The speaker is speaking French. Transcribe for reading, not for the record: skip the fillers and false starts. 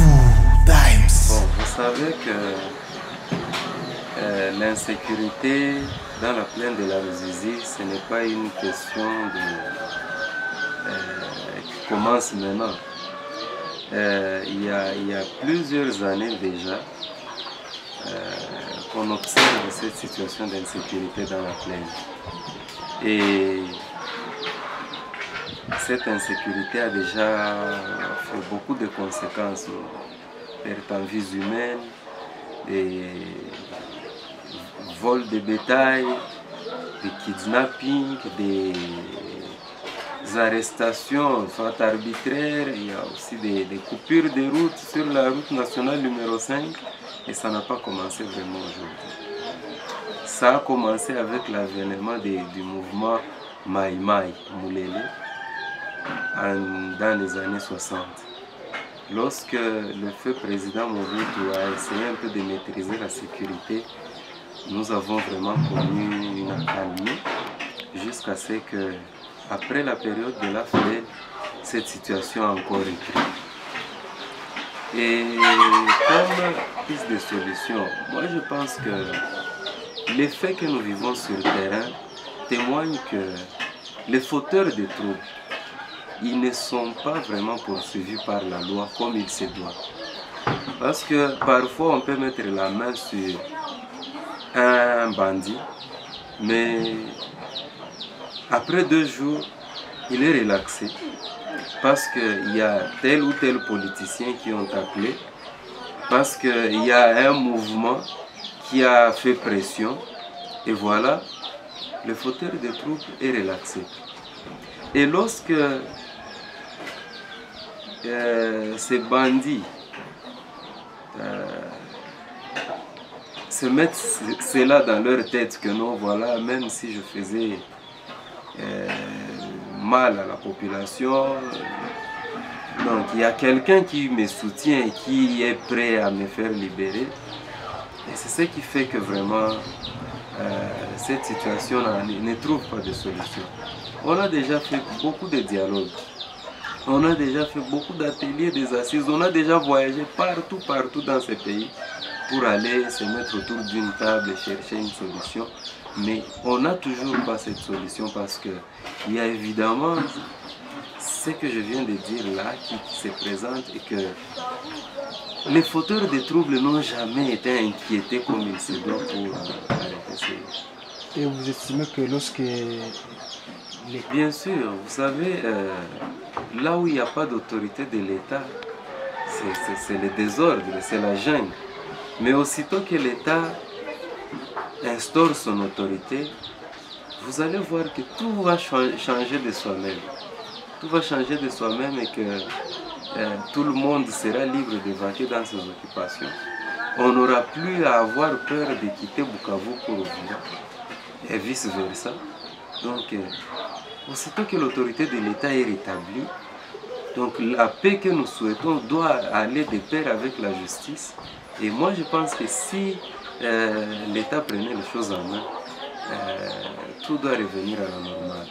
Bon, vous savez que l'insécurité dans la plaine de la Ruzizi, ce n'est pas une question qui commence maintenant. Il y a plusieurs années déjà qu'on observe cette situation d'insécurité dans la plaine. Et cette insécurité a déjà fait beaucoup de conséquences, perte en vies humaines, des vols de bétail, des kidnappings, des arrestations soit arbitraires, il y a aussi des coupures de route sur la route nationale numéro 5 et ça n'a pas commencé vraiment aujourd'hui. Ça a commencé avec l'avènement du mouvement Maï Maï Moulélé dans les années 60. Lorsque le feu président Mobutu a essayé un peu de maîtriser la sécurité, nous avons vraiment connu une accalmie jusqu'à ce que, après la période de la FLE, cette situation a encore écrit. Et comme piste de solution, moi je pense que les faits que nous vivons sur le terrain témoignent que les fauteurs de troubles, ils ne sont pas vraiment poursuivis par la loi comme il se doit. Parce que parfois on peut mettre la main sur un bandit, mais après 2 jours, il est relaxé parce qu'il y a tel ou tel politicien qui ont appelé, parce qu'il y a un mouvement qui a fait pression, et voilà, le fauteur de troubles est relaxé. Et lorsque ces bandits se mettent cela dans leur tête que non, voilà, même si je faisais mal à la population, donc il y a quelqu'un qui me soutient et qui est prêt à me faire libérer. Et c'est ce qui fait que vraiment cette situation ne trouve pas de solution. On a déjà fait beaucoup de dialogues, on a déjà fait beaucoup d'ateliers, des assises, on a déjà voyagé partout dans ce pays pour aller se mettre autour d'une table et chercher une solution. Mais on n'a toujours pas cette solution parce qu'il y a évidemment ce que je viens de dire là qui se présente et que les fauteurs de troubles n'ont jamais été inquiétés comme il se doit pour arrêter ces... Et vous estimez que lorsque... Bien sûr, vous savez, là où il n'y a pas d'autorité de l'État, c'est le désordre, c'est la jungle. Mais aussitôt que l'État instaure son autorité, vous allez voir que tout va changer de soi-même. Tout va changer de soi-même et que tout le monde sera libre de vaquer dans ses occupations. On n'aura plus à avoir peur de quitter Bukavu pour Uvira et vice-versa. Donc, aussitôt que l'autorité de l'État est rétablie, donc la paix que nous souhaitons doit aller de pair avec la justice. Et moi, je pense que si l'État prenait les choses en main, tout doit revenir à la normale.